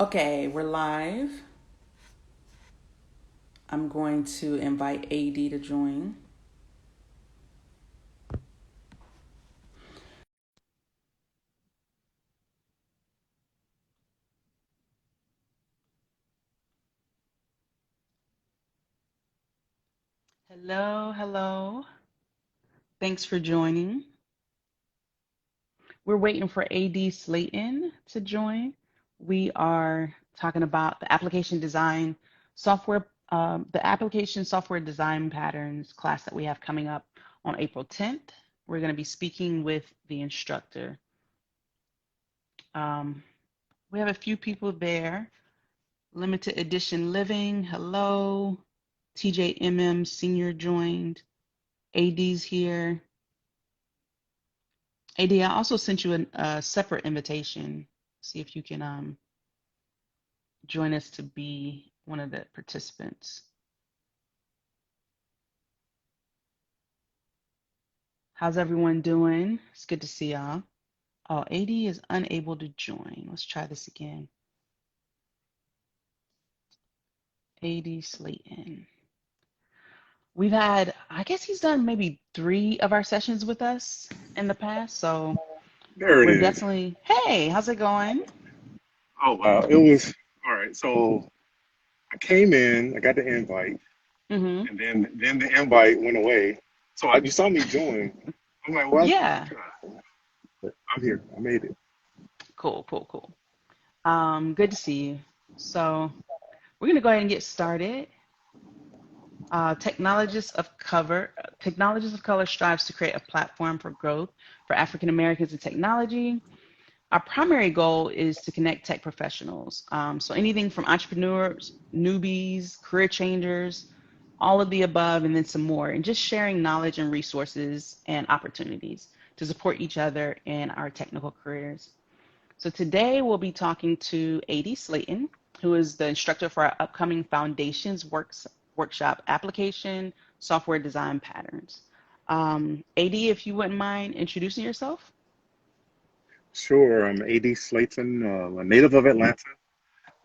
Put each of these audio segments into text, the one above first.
Okay, we're live. I'm going to invite AD to join. Hello, hello. Thanks for joining. We're waiting for AD Slaton to join. We are talking about the application design software, the application software design patterns class that we have coming up on April 10th. We're going to be speaking with the instructor. Um, we have a few people there. Limited Edition Living, hello. TJMM Senior joined. AD's here. AD, I also sent you a separate invitation. See if you can join us to be one of the participants. How's everyone doing? It's good to see y'all. Oh, AD is unable to join. Let's try this again. AD Slaton. We've had, I guess he's done maybe 3 of our sessions with us in the past. So There it we're is. definitely, hey, how's it going? Oh wow, it was all right. So I came in, I got the invite, Mm-hmm. and then the invite went away. So you saw me join. I'm like, well, Yeah. but I'm here. I made it. Cool, cool, cool. Good to see you. So we're gonna go ahead and get started. Technologists of Color strives to create a platform for growth for African Americans in technology. Our primary goal is to connect tech professionals. So anything from entrepreneurs, newbies, career changers, all of the above, and then some more, and just sharing knowledge and resources and opportunities to support each other in our technical careers. So today we'll be talking to AD Slaton, who is the instructor for our upcoming Foundations Workshop Application Software Design Patterns. AD, if you wouldn't mind introducing yourself. Sure, I'm AD Slaton, a native of Atlanta.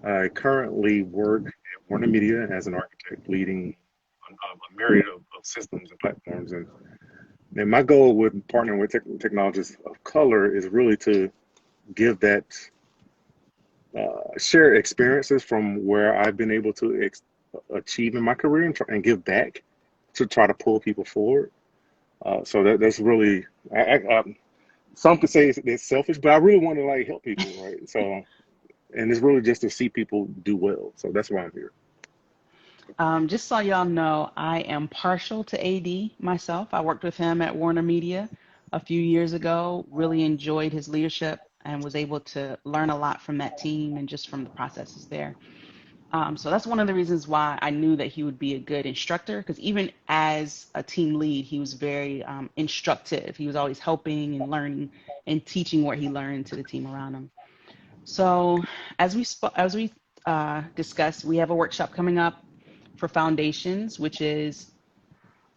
I currently work at WarnerMedia as an architect, leading a myriad of systems and platforms. And my goal with partnering with technologists of color is really to give that share experiences from where I've been able to achieve in my career and give back to try to pull people forward. So that's really, some could say it's selfish, but I really want to like help people, right? So, and it's really just to see people do well. So that's why I'm here. Just so y'all know, I am partial to AD myself. I worked with him at WarnerMedia a few years ago, really enjoyed his leadership and was able to learn a lot from that team and just from the processes there. So that's one of the reasons why I knew that he would be a good instructor, because even as a team lead, he was very instructive. He was always helping and learning and teaching what he learned to the team around him. So as we discussed, we have a workshop coming up for foundations, which is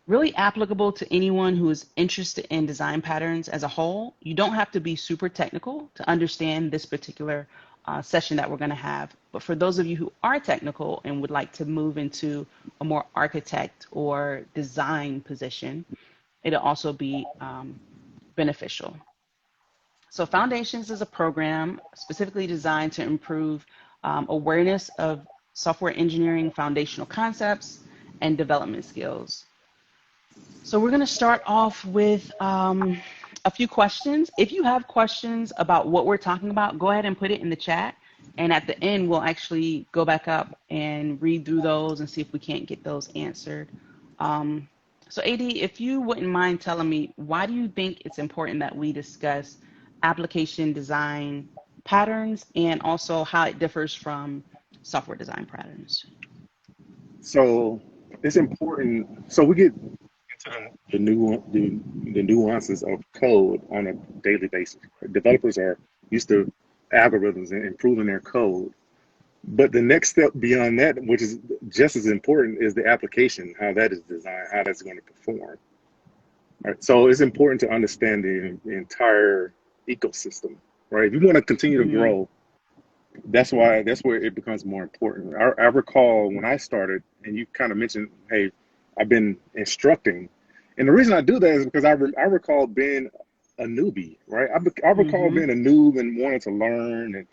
really applicable to anyone who is interested in design patterns as a whole. You don't have to be super technical to understand this particular session that we're going to have. But for those of you who are technical and would like to move into a more architect or design position, it'll also be beneficial. So Foundations is a program specifically designed to improve awareness of software engineering foundational concepts and development skills. So we're going to start off with a few questions. If you have questions about what we're talking about, go ahead and put it in the chat. And at the end, we'll actually go back up and read through those and see if we can't get those answered. Um, so AD, if you wouldn't mind telling me, why do you think it's important that we discuss application design patterns and also how it differs from software design patterns? So it's important. So we get into the nuances of code on a daily basis. Developers are used to algorithms and improving their code. But the next step beyond that, which is just as important, is the application, how that is designed, how that's going to perform. Right? So it's important to understand the entire ecosystem, right? If you want to continue to Mm-hmm. grow, that's where it becomes more important. I recall when I started, and you kind of mentioned, hey, I've been instructing, and the reason I do that is because I recall being a newbie, right? I recall Mm-hmm. being a noob and wanting to learn and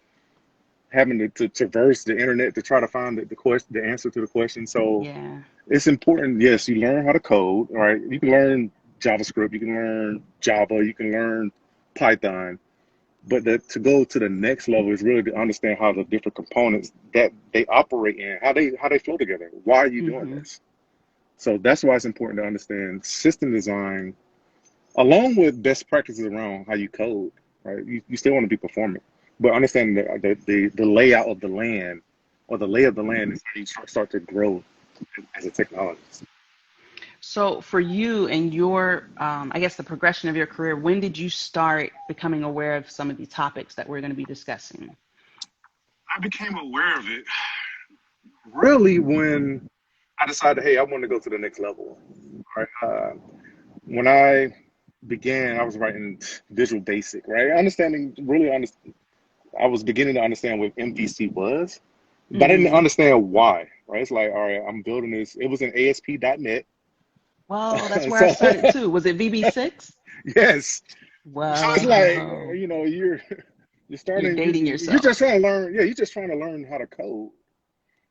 having to traverse the internet to try to find the answer to the question. So Yeah. it's important. Yes, you learn how to code, right? You can learn JavaScript, you can learn Java, you can learn Python. But to go to the next level is really to understand how the different components that they operate in, how they flow together. Why are you doing Mm-hmm. this? So that's why it's important to understand system design along with best practices around how you code. Right, you still want to be performant, but understanding the layout of the land or the lay of the land is how you start to grow as a technologist. So for you and your, I guess the progression of your career, when did you start becoming aware of some of the topics that we're going to be discussing? I became aware of it really when I decided, hey, I want to go to the next level. Right? When I began, I was writing Visual Basic, right? I was beginning to understand what MVC was, but I didn't Mm-hmm. understand why, right? It's like, all right, I'm building this. It was in ASP.NET. Well, that's where I So, started too. Was it VB6? yes. So it's like, Whoa, you're you're starting, dating you're just yourself. trying to learn. Yeah, you're just trying to learn how to code.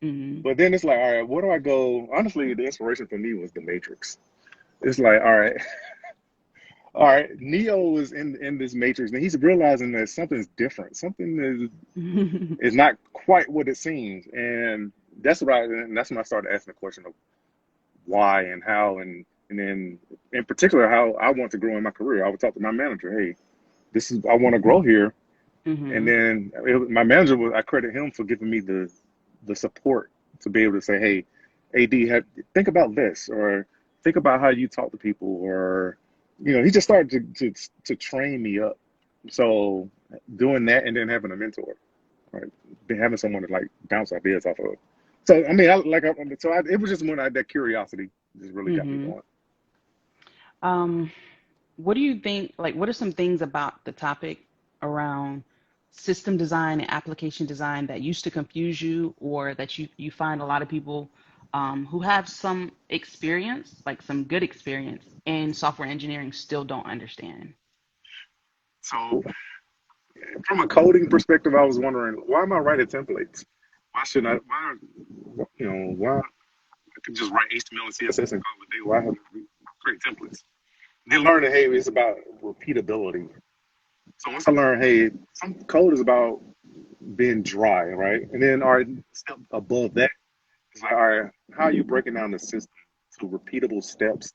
Mm-hmm. But then it's like, all right, where do I go? Honestly, the inspiration for me was the Matrix. It's like, all right, Neo is in this Matrix, and he's realizing that something's different. Something is not quite what it seems, and that's when I started asking the question of why and how, and then in particular how I want to grow in my career. I would talk to my manager, hey, I want to grow here, and Mm-hmm. then my manager I credit him for giving me the support to be able to say, hey, AD, think about this, or think about how you talk to people, or he just started to train me up. So doing that and then having a mentor, right? Having someone to like bounce ideas off of. So I mean, it was just that curiosity just really got me Mm-hmm. going. Um, what do you think, like, what are some things about the topic around system design and application design that used to confuse you or that you find a lot of people who have some experience, like some good experience in software engineering still don't understand? So from a coding perspective, I was wondering why am I writing templates? Why shouldn't I? Why I could just write HTML and CSS and call it a day? Why have to create templates? Then learning, hey, it's about repeatability. So once I learned, hey, some code is about being dry, right? And then, all right, step above that, it's like, all right, how are you breaking down the system to repeatable steps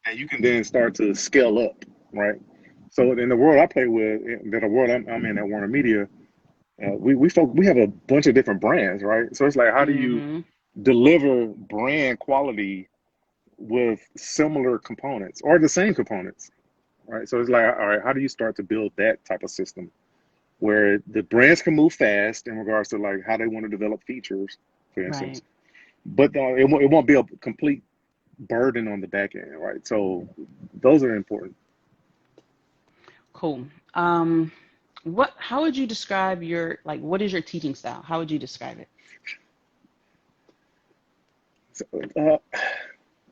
that you can then start to scale up, right? So in the world I play with, the world I'm in at WarnerMedia, we have a bunch of different brands, right? So it's like, how do you Mm-hmm. deliver brand quality with similar components or the same components, right? So it's like, all right, how do you start to build that type of system where the brands can move fast in regards to like how they want to develop features, for instance, Right. but it won't be a complete burden on the back end, right? So those are important. Cool. How would you describe what is your teaching style? How would you describe it? So,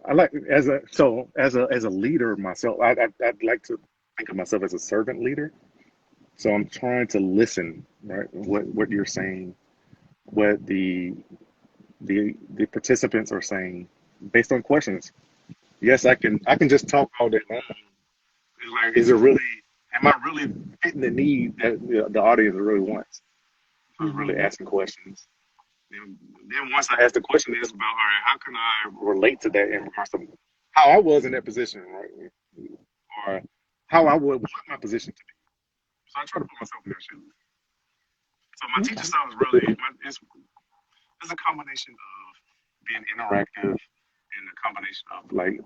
I like as a leader myself. I'd like to think of myself as a servant leader. So I'm trying to listen, right? What you're saying, what the participants are saying, based on questions. Yes, I can just talk all day long. It's like, am I really fitting the need that the audience really wants? So it's really Mm-hmm. asking questions. Then once I ask the question, it's about, all right, how can I relate to that in regards to how I was in that position, right? Or how I would want my position to be. So I try to put myself in their shoes. So my teaching Okay. style is really, it's a combination of being interactive and a combination of like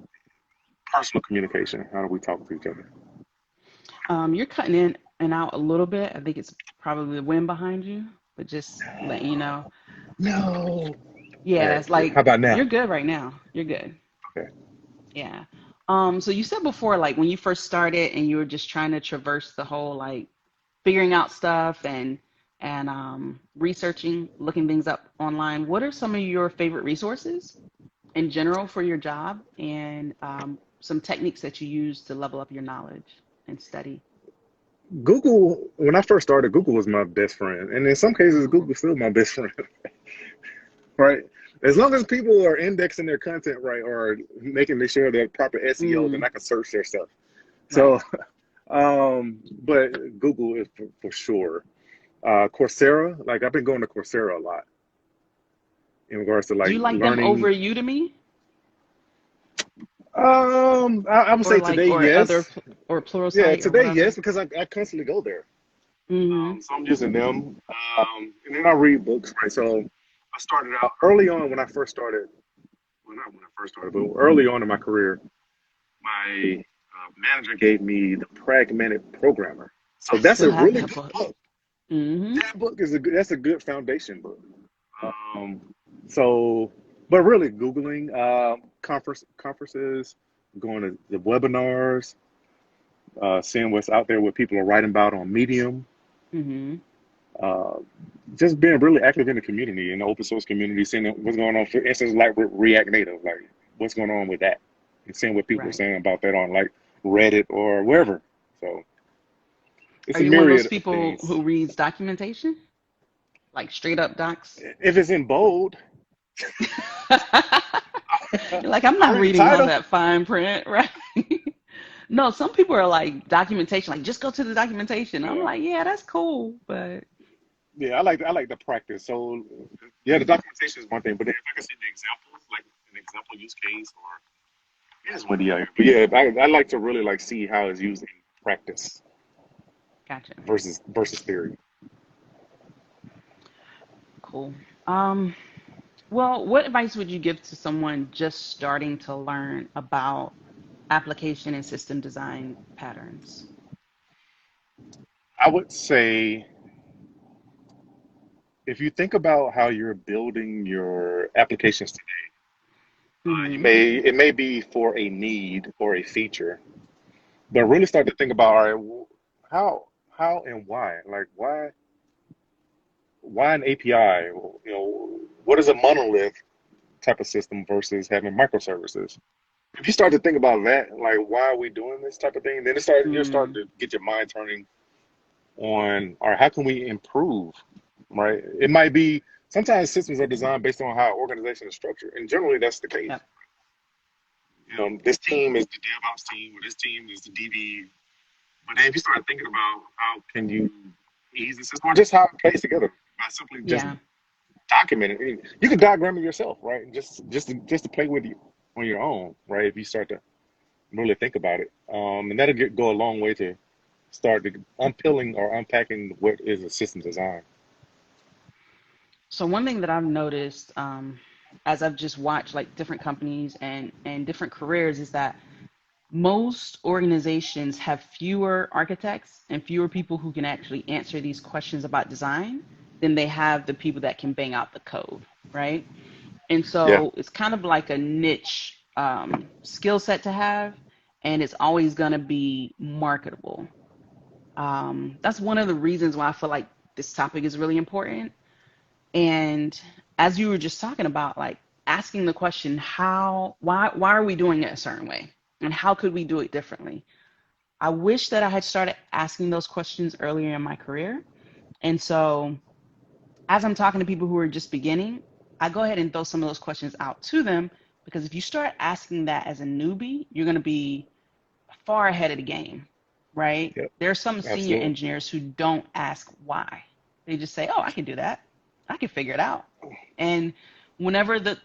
personal communication. How do we talk to each other? You're cutting in and out a little bit. I think it's probably the wind behind you, but just letting you know. No. All Yeah, right. that's How like about now? you're good right now. You're good. Okay. Yeah. So you said before, like when you first started and you were just trying to traverse the whole like figuring out stuff and and researching, looking things up online, what are some of your favorite resources in general for your job, and some techniques that you use to level up your knowledge and study? Google, when I first started, Google was my best friend. And in some cases, Ooh. Google's still my best friend, right? As long as people are indexing their content right or making sure they're proper SEO, then Mm, I can search their stuff. right. So, but Google is for sure. Coursera, like I've been going to Coursera a lot in regards to Do like you like them over learning. Udemy, I would or say like, today, or other yes. or Yeah, Pluralsight or today, yes, whatever? because I constantly go there. Mm-hmm. So I'm using them. And then I read books, right? So I started out early on when I first started. Well, not when I first started, but early on in my career, my manager gave me The Pragmatic Programmer. So I that's still a have really that good book. book. Mm-hmm. That book is that's a good foundation book. Um, so, but really, Googling conferences, going to the webinars, seeing what's out there, what people are writing about on Medium, Mm-hmm. uh, just being really active in the community, in the open source community, seeing what's going on. For instance, like with React Native, like what's going on with that, and seeing what people are Right. saying about that on like Reddit or wherever. So it's Are a you one of those myriad of people things. who reads documentation? Like straight up docs? If it's in bold, You're like, I'm I not read the reading all title. that fine print, right? No, some people are like documentation, like just go to the documentation. I'm Yeah, like, yeah, that's cool, but yeah, I like the practice. So yeah, the documentation is one thing, but if I can see the examples, like an example use case, or here's one yeah, but yeah, I like to really like see how it's used in practice gotcha. versus theory. Cool. Um, well, what advice would you give to someone just starting to learn about application and system design patterns? I would say if you think about how you're building your applications today, you Mm-hmm. may it may be for a need or a feature, but really start to think about all right, how and why? Like why an API? What is a monolith type of system versus having microservices? If you start to think about that, like why are we doing this type of thing, then you'll start Mm, to get your mind turning on, or how can we improve, right? It might be sometimes systems are designed based on how organization is structured, and generally that's the case. yep. This team is the DevOps team, or this team is the DB. But then if you start thinking about how can you ease the system, or just how it plays together by simply just Yeah. documenting it. You can diagram it yourself, right? Just to play with you on your own, right? If you start to really think about it, and go a long way to start to unpeeling or unpacking what is a system design. So one thing that I've noticed, as I've just watched like different companies and different careers, is that most organizations have fewer architects and fewer people who can actually answer these questions about design than they have the people that can bang out the code, right? And Yeah, so it's kind of like a niche skill set to have, and it's always going to be marketable. That's one of the reasons why I feel like this topic is really important. And as you were just talking about, like asking the question, why are we doing it a certain way? And how could we do it differently? I wish that I had started asking those questions earlier in my career. And so as I'm talking to people who are just beginning, I go ahead and throw some of those questions out to them, because if you start asking that as a newbie, you're going to be far ahead of the game, right? yeah, There are some senior absolutely. engineers who don't ask why. They just say, "Oh, I can do that. I can figure it out." And whenever the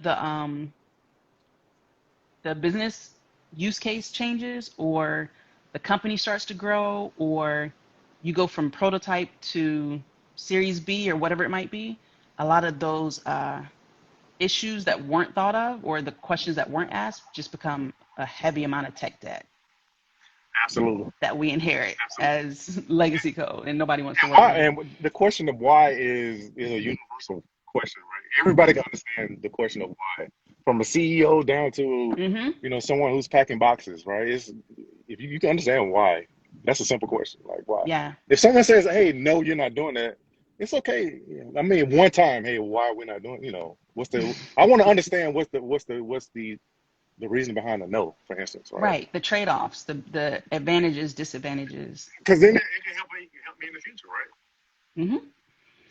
business use case changes, or the company starts to grow, or you go from prototype to series B or whatever it might be, a lot of those issues that weren't thought of, or the questions that weren't asked, just become a heavy amount of tech debt Absolutely. that we inherit Absolutely. as legacy code and nobody wants to And work why? with. And the question of why is a universal question, right? Everybody can understand the question of why, from a CEO down to Mm-hmm. someone who's packing boxes, right? It's if you can understand why. That's a simple question, like why. Yeah. If someone says, "Hey, no, you're not doing that," it's okay. Yeah. I mean, one time, hey, why are we not doing? What's the? I want to understand what's the reason behind the no, for instance, right? Right, the trade-offs, the advantages, disadvantages. Because then it can help me in the future, right? Hmm.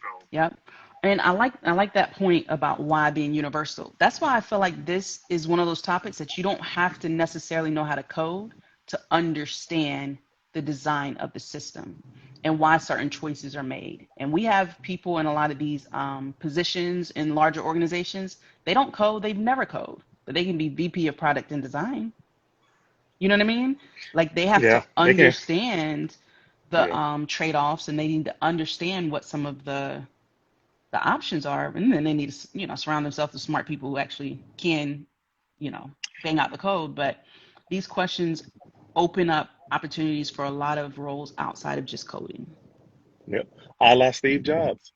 So Yep. And I like that point about why being universal. That's why I feel like this is one of those topics that you don't have to necessarily know how to code to understand the design of the system and why certain choices are made. And we have people in a lot of these positions in larger organizations. They don't code. They've never code, but they can be VP of product and design. You know what I mean? Like they have yeah, to they can. understand the Yeah, trade-offs, and they need to understand what some of the options are, and then they need to surround themselves with smart people who actually can bang out the code. But these questions open up opportunities for a lot of roles outside of just coding. yep. A la Steve Jobs.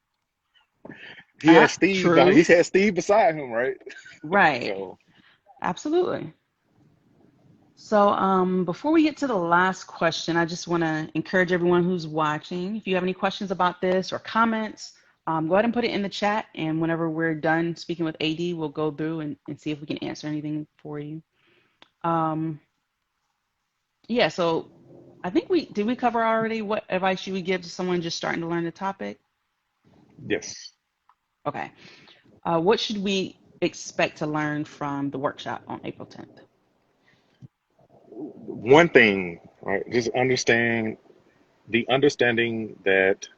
He True. had Steve beside him, right? Right. So Absolutely. So before we get to the last question, I just want to encourage everyone who's watching, if you have any questions about this or comments, go ahead and put it in the chat, and whenever we're done speaking with AD, we'll go through and see if we can answer anything for you. Um, Yeah, so I think we cover already what advice you would give to someone just starting to learn the topic? yes, Okay. What should we expect to learn from the workshop on April 10th? one thing, right? Just understanding that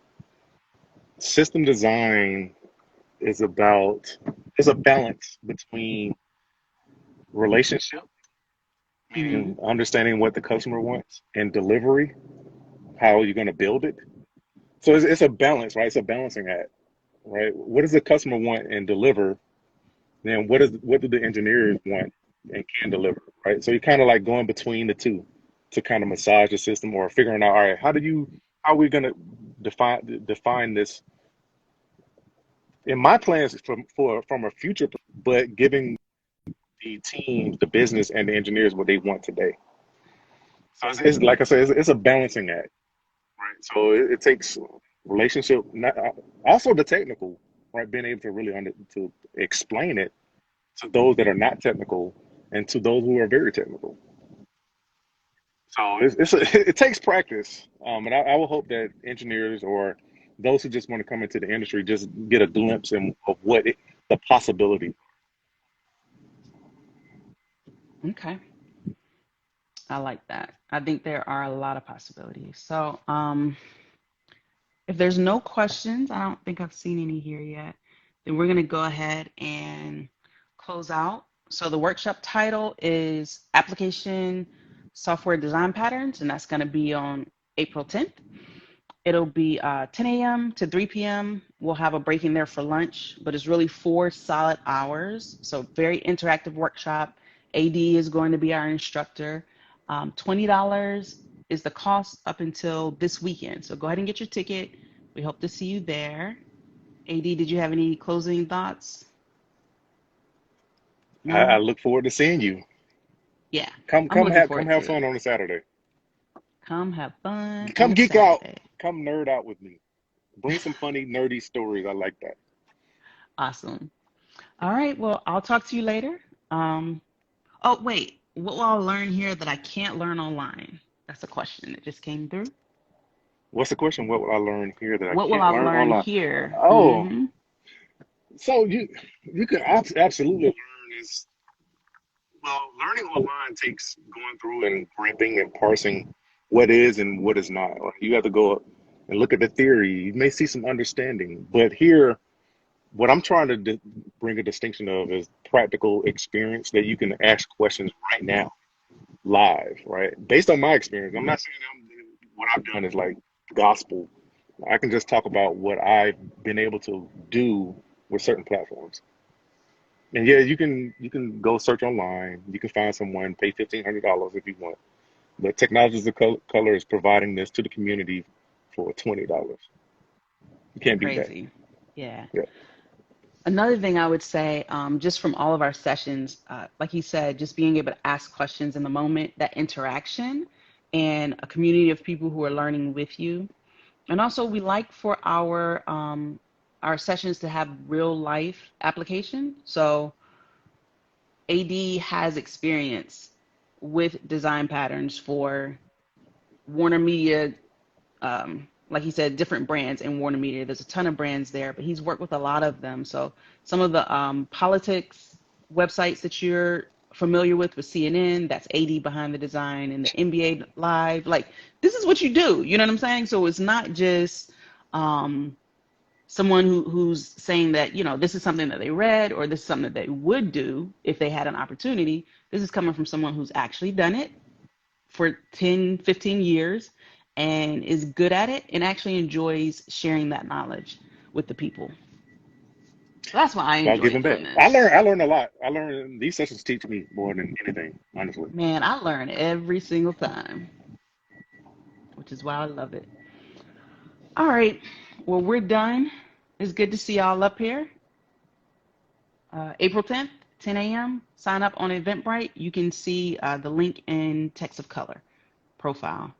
system design is about is a balance between relationship, Hmm. meaning understanding what the customer wants, and delivery, how you're going to build it. So it's a balance, right? It's a balancing act, right? What does the customer want and deliver? Then what do the engineers want and can deliver, right? So you're kind of like going between the two to kind of massage the system or figuring out, all right, how are we going to define this in my plans from a future, but giving the teams, the business, and the engineers what they want today. So it's like I said, it's a balancing act, right? So it takes relationship, also the technical, right? Being able to really to explain it to those that are not technical and to those who are very technical. So it takes practice, and I will hope that engineers or those who just want to come into the industry just get a glimpse of the possibility. Okay, I like that. I think there are a lot of possibilities. So, if there's no questions, I don't think I've seen any here yet, then we're going to go ahead and close out. So, the workshop title is Application Software Design Patterns, and that's going to be on April 10th. It'll be 10 a.m. to 3 p.m. We'll have a break in there for lunch, but it's really 4 solid hours. So, very interactive workshop. AD is going to be our instructor. $20 is the cost up until this weekend. So, go ahead and get your ticket. We hope to see you there. AD, did you have any closing thoughts? I No? look forward to seeing you. Yeah, I'm looking Come forward have to fun it. on a Saturday. Come have fun on Come a geek out. Saturday. Come nerd out with me. Bring some funny nerdy stories. I like that. Awesome. All right, well, I'll talk to you later. Um, Oh, wait. What will I learn here that I can't learn online? That's a question that just came through. What's the question? What will I learn here that I What will can't I learn learn online? here? Oh, Hmm. so you can absolutely learn is well, learning online takes going through and gripping and parsing what is and what is not. Like you have to go and look at the theory. You may see some understanding, but here, what I'm trying to bring a distinction of is practical experience that you can ask questions right now, live, right? Based on my experience, I'm not saying what I've done is like gospel. I can just talk about what I've been able to do with certain platforms. And yeah, you can go search online. You can find someone, pay $1,500 if you want. But Technologists of Color is providing this to the community for $20. You can't beat that. Crazy. Yeah. Yeah. Another thing I would say, just from all of our sessions, like you said, just being able to ask questions in the moment, that interaction, and a community of people who are learning with you. And also, we like for our sessions to have real life application. So AD has experience with design patterns for WarnerMedia, like he said, different brands in WarnerMedia. There's a ton of brands there, but he's worked with a lot of them. So some of the politics websites that you're familiar with CNN, that's AD behind the design, and the NBA Live. Like, this is what you do. You know what I'm saying? So it's not just um, someone who's saying that, this is something that they read or this is something that they would do if they had an opportunity. This is coming from someone who's actually done it for 10, 15 years and is good at it and actually enjoys sharing that knowledge with the people. So that's why I About enjoy giving back. doing I learn. this. I learn a lot. I learn these sessions teach me more than anything, honestly. Man, I learn every single time, which is why I love it. All right. Well, we're done. It's good to see y'all up here. April 10th, 10 a.m. Sign up on Eventbrite. You can see the link in Text of Color profile.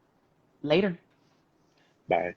Later. Bye.